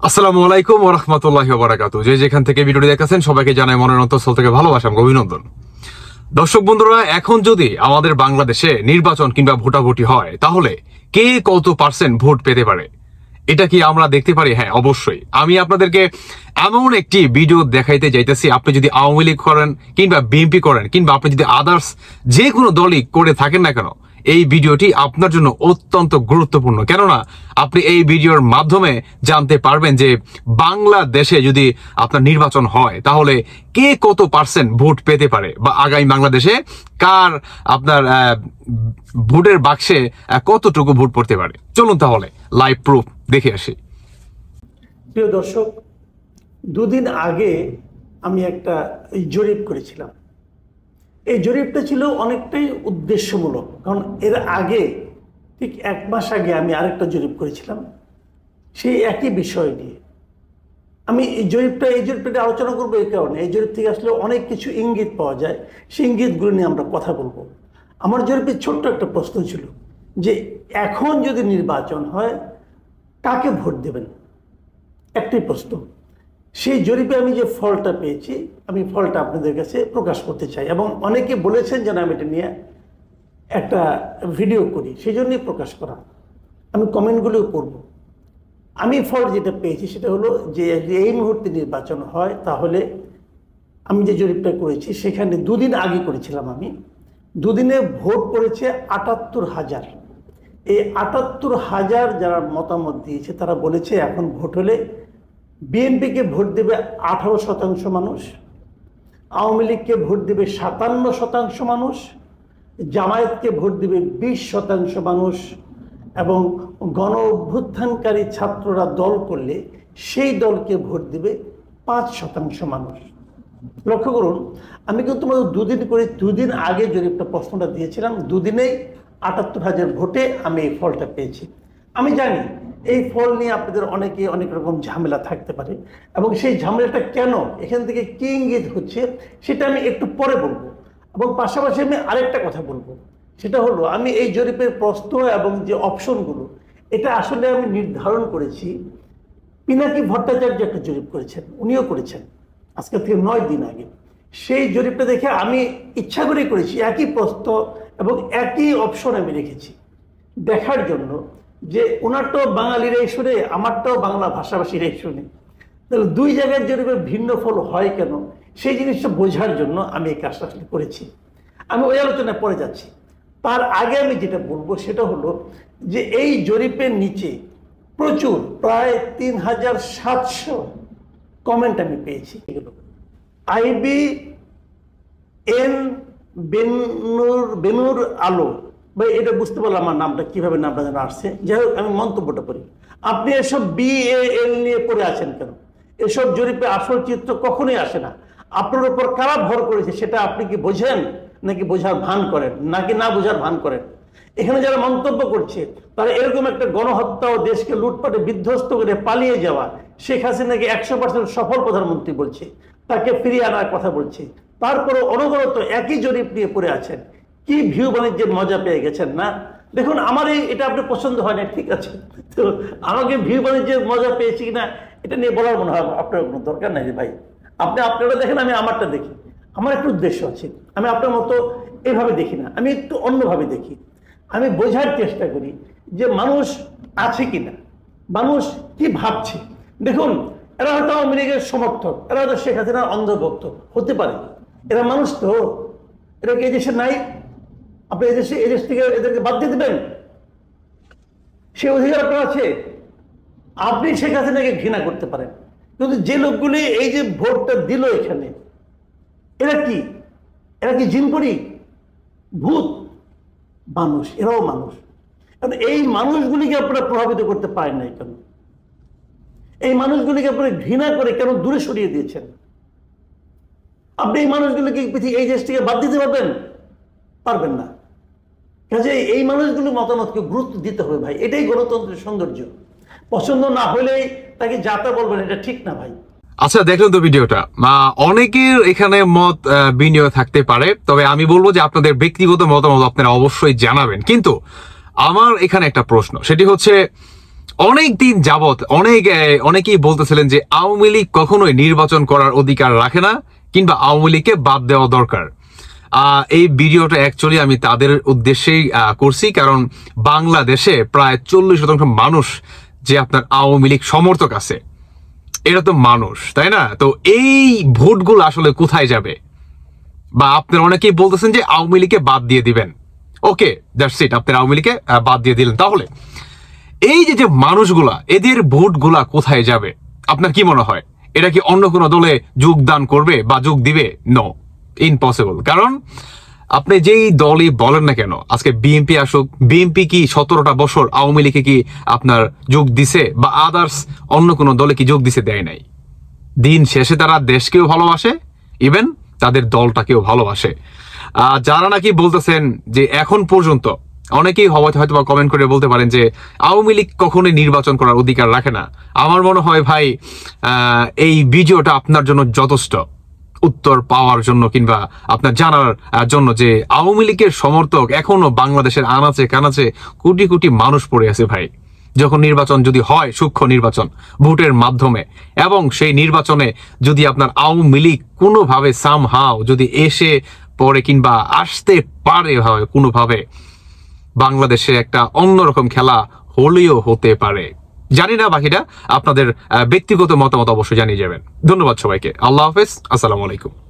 আসসালামু আলাইকুম ওয়া রাহমাতুল্লাহি ওয়া বারাকাতুহু। যে যেখান থেকে ভিডিওটি দেখতেছেন সবাইকে জানাই মনের অন্তঃস্থল থেকে ভালোবাসা এবং অভিনন্দন। দর্শক বন্ধুরা, এখন যদি আমাদের বাংলাদেশে নির্বাচন কিংবা ভোটাভুটি হয় তাহলে কে কত পার্সেন্ট ভোট পেতে পারে এটা কি আমরা দেখতে পারি? হ্যাঁ, অবশ্যই। আমি আপনাদেরকে এমন একটি ভিডিও দেখাইতে যাইতেছি, আপনি যদি আওয়ামী লীগ করেন কিংবা বিএনপি করেন কিংবা আপনি যদি আদার্স যে কোনো দলই করে থাকেন না কেন, এই ভিডিওটি আপনার জন্য অত্যন্ত গুরুত্বপূর্ণ। কেননা আপনি এই ভিডিওর মাধ্যমে জানতে পারবেন যে বাংলাদেশে যদি আপনার নির্বাচন হয় তাহলে কে কত পার্সেন্ট ভোট পেতে পারে, বা আগামী বাংলাদেশে কার আপনার ভোটের বাক্সে কতটুকু ভোট পড়তে পারে। চলুন তাহলে লাইভ প্রুফ দেখে আসি। প্রিয় দর্শক, দুদিন আগে আমি একটা জরিপ করেছিলাম। এই জরিপটা ছিল অনেকটাই উদ্দেশ্যমূলক, কারণ এর আগে ঠিক এক মাস আগে আমি আরেকটা জরিপ করেছিলাম সেই একই বিষয় নিয়ে। আমি এই জরিপটা আলোচনা করবো এই কারণে, এই জরিপ থেকে আসলে অনেক কিছু ইঙ্গিত পাওয়া যায়, সেই ইঙ্গিতগুলো নিয়ে আমরা কথা বলবো। আমার জরিপের ছোট্ট একটা প্রশ্ন ছিল যে এখন যদি নির্বাচন হয় কাকে ভোট দেবেন, একটাই প্রশ্ন। সেই জরিপে আমি যে ফলটা পেয়েছি, আমি ফলটা আপনাদের কাছে প্রকাশ করতে চাই, এবং অনেকে বলেছেন যেন আমি এটা নিয়ে একটা ভিডিও করি, সেই জন্যই প্রকাশ করা। আমি কমেন্টগুলোও করব। আমি ফল যেটা পেয়েছি সেটা হলো যে এই মুহূর্তে নির্বাচন হয় তাহলে আমি যে জরিপটা করেছি সেখানে দুদিন আগে করেছিলাম, আমি দুদিনে ভোট পড়েছে ৭৮,০০০। এই ৭৮,০০০ যারা মতামত দিয়েছে তারা বলেছে এখন ভোট হলে বিএনপিকে ভোট দেবে ১৮% মানুষ, আওয়ামী লীগকে ভোট দেবে ৫৭% মানুষ, জামায়াতকে ভোট দেবে ২০% মানুষ, এবং গণ অভ্যুত্থানকারী ছাত্ররা দল করলে সেই দলকে ভোট দেবে ৫% মানুষ। লক্ষ্য করুন, আমি কিন্তু দুদিন আগে জরিপটা প্রশ্নটা দিয়েছিলাম, দুদিনেই ৭৮,০০০ ভোটে আমি এই ফলটা পেয়েছি। আমি জানি এই ফল নিয়ে আপনাদের অনেক রকম ঝামেলা থাকতে পারে, এবং সেই ঝামেলাটা কেন, এখান থেকে কি ইঙ্গিত হচ্ছে সেটা আমি একটু পরে বলবো। এবং পাশাপাশি আমি আরেকটা কথা বলবো, সেটা হলো আমি এই জরিপের প্রশ্ন এবং যে অপশনগুলো এটা আসলে আমি নির্ধারণ করেছি। পিনাকি ভট্টাচার্য একটা জরিপ করেছেন, উনিও করেছেন আজকে থেকে ৯ দিন আগে। সেই জরিপটা দেখে আমি ইচ্ছা করেই করেছি, একই প্রশ্ন এবং একই অপশন আমি রেখেছি দেখার জন্য যে ওনারটাও বাঙালিরাই শুনে, আমারটাও বাংলা ভাষাভাষীরাই শুনে, তাহলে দুই জায়গার জরিপের ভিন্ন ফল হয় কেন, সেই জিনিসটা বোঝার জন্য আমি এই কাজটা আসলে করেছি। আমি ওই আলোচনায় পরে যাচ্ছি। তার আগে আমি যেটা বলবো সেটা হলো যে এই জরিপের নিচে প্রচুর প্রায় ৩৭০০ কমেন্ট আমি পেয়েছি। এগুলো আইবি এন বেনুর আলো, ভাই এটা বুঝতে পারলাম আমার নামটা কিভাবে নামটা যেন আসছে। যাই হোক, আমি মন্তব্যটা করি, আপনি এসব BAL নিয়ে পড়ে আছেন কেন? এসব জরিপে আসল চিত্র কখনোই আসে না। আপনার উপর কারা ভর করেছে সেটা আপনি কি বোঝেন, নাকি বোঝার ভান করেন, নাকি না বোঝার ভান করেন? এখানে যারা মন্তব্য করছে তারা এরকম একটা গণহত্যা ও দেশকে লুটপাটে বিধ্বস্ত করে পালিয়ে যাওয়া শেখ হাসিনাকে ১০০% সফল প্রধানমন্ত্রী বলছে, তাকে ফিরিয়ে আনার কথা বলছে, তারপরে অনবরত একই জরিপ নিয়ে পড়ে আছেন। কি ভিউ বাণিজ্যের মজা পেয়ে গেছেন না? দেখুন, আমার এটা আপনার পছন্দ হয় না, ঠিক আছে, তো আমাকে ভিউ বাণিজ্যের মজা পেয়েছি কিনা এটা নিয়ে বলার মনে হয় আপনার কোনো দরকার নাই যে ভাই, আপনারা দেখেন, আমি আমারটা দেখি। আমার একটু উদ্দেশ্য আছে, আমি আপনার মতো এভাবে দেখি না, আমি একটু অন্যভাবে দেখি। আমি বোঝার চেষ্টা করি যে মানুষ আছে কিনা, মানুষ কি ভাবছে। দেখুন, এরা হয়তো আওয়ামী লীগের সমর্থক, এরা হয়তো শেখ হাসিনার অন্ধভক্ত হতে পারে, এরা মানুষ তো, এরা কি এই দেশে নাই? আপনি এই দেশ থেকে এদেরকে বাদ দিয়ে দেবেন? সে অধিকার আপনার আছে। আপনি শেখ হাসিনাকে ঘৃণা করতে পারেন, কিন্তু যে লোকগুলি এই যে ভোটটা দিল এখানে, এরা কি জিনপরি, ভূত? মানুষ, এরাও মানুষ। কারণ এই মানুষগুলিকে আপনারা প্রভাবিত করতে পারেন নাই কেন? এই মানুষগুলিকে আপনারা ঘৃণা করে কেন দূরে সরিয়ে দিয়েছেন? আপনি এই মানুষগুলিকে এই দেশ থেকে বাদ দিতে পারবেন না। কাজে এই মানুষগুলোর মতামতকে গুরুত্ব দিতে হবে ভাই, এটাই গণতন্ত্রের সৌন্দর্য। পছন্দ না হলেই তাকে যাতা বলবেন, এটা ঠিক না ভাই। আচ্ছা, দেখলেন তো ভিডিওটা। অনেকের এখানে মত বিনিয়োগ থাকতে পারে, তবে আমি বলবো যে আপনাদের ব্যক্তিগত মতামত আপনারা অবশ্যই জানাবেন। কিন্তু আমার এখানে একটা প্রশ্ন, সেটি হচ্ছে অনেক দিন যাবত অনেকেই বলতেছিলেন যে আওয়ামী লীগ কখনোই নির্বাচন করার অধিকার রাখে না, কিংবা আওয়ামী লীগকে বাদ দেওয়া দরকার। এই ভিডিওটা অ্যাকচুয়ালি আমি তাদের উদ্দেশ্যেই করছি, কারণ বাংলাদেশে প্রায় 40% মানুষ যে আপনার আওয়ামী লীগ সমর্থক আছে, এরা তো মানুষ, তাই না? তো এই ভোটগুলো আসলে কোথায় যাবে? বা আপনারা অনেকেই বলতেছেন যে আওয়ামী লীগকে বাদ দিয়ে দিবেন। ওকে, দ্যাটস ইট, আপনারা আওয়ামী লীগকে বাদ দিয়ে দিলেন। তাহলে এই যে মানুষগুলা, এদের ভোটগুলা কোথায় যাবে? আপনার কি মনে হয়? এটা কি অন্য কোনো দলে যোগদান করবে বা যোগ দিবে? No, impossible. কারণ আপনি যেই দলই বলেন না কেন, আজকে বিএনপি আসুক, বিএনপি কি 17টা বছর আওয়ামী লীগে কি আপনার যোগ দিছে, বা আদার্স অন্য কোনো দলে কি যোগ দিছে? দেয় নাই। দিন শেষে তারা দেশকেও ভালোবাসে, ইভেন তাদের দলটাকেও ভালোবাসে। যারা নাকি বলতেছেন যে এখন পর্যন্ত, অনেকেই হয়তো বা কমেন্ট করে বলতে পারেন যে আওয়ামী লীগ কখনোই নির্বাচন করার অধিকার রাখে না। আমার মনে হয় ভাই, এই ভিডিওটা আপনার জন্য যথেষ্ট উত্তর পাওয়ার জন্য, কিংবা আপনার জানার জন্য যে আওয়ামী লীগের সমর্থক এখনো বাংলাদেশের আনাচে কানাচে কোটি কোটি মানুষ পড়ে আছে ভাই। যখন নির্বাচন যদি হয়, সূক্ষ্ম নির্বাচন ভোটের মাধ্যমে, এবং সেই নির্বাচনে যদি আপনার আওয়ামী লীগ কোনোভাবে সামহাও যদি এসে পড়ে কিংবা আসতে পারে হয় কোনোভাবে, বাংলাদেশে একটা অন্যরকম খেলা হলেও হতে পারে। জানি না, বাকিটা আপনাদের ব্যক্তিগত মতামত অবশ্যই জানিয়ে যাবেন। ধন্যবাদ সবাইকে। আল্লাহ হাফেজ, আসসালামু আলাইকুম।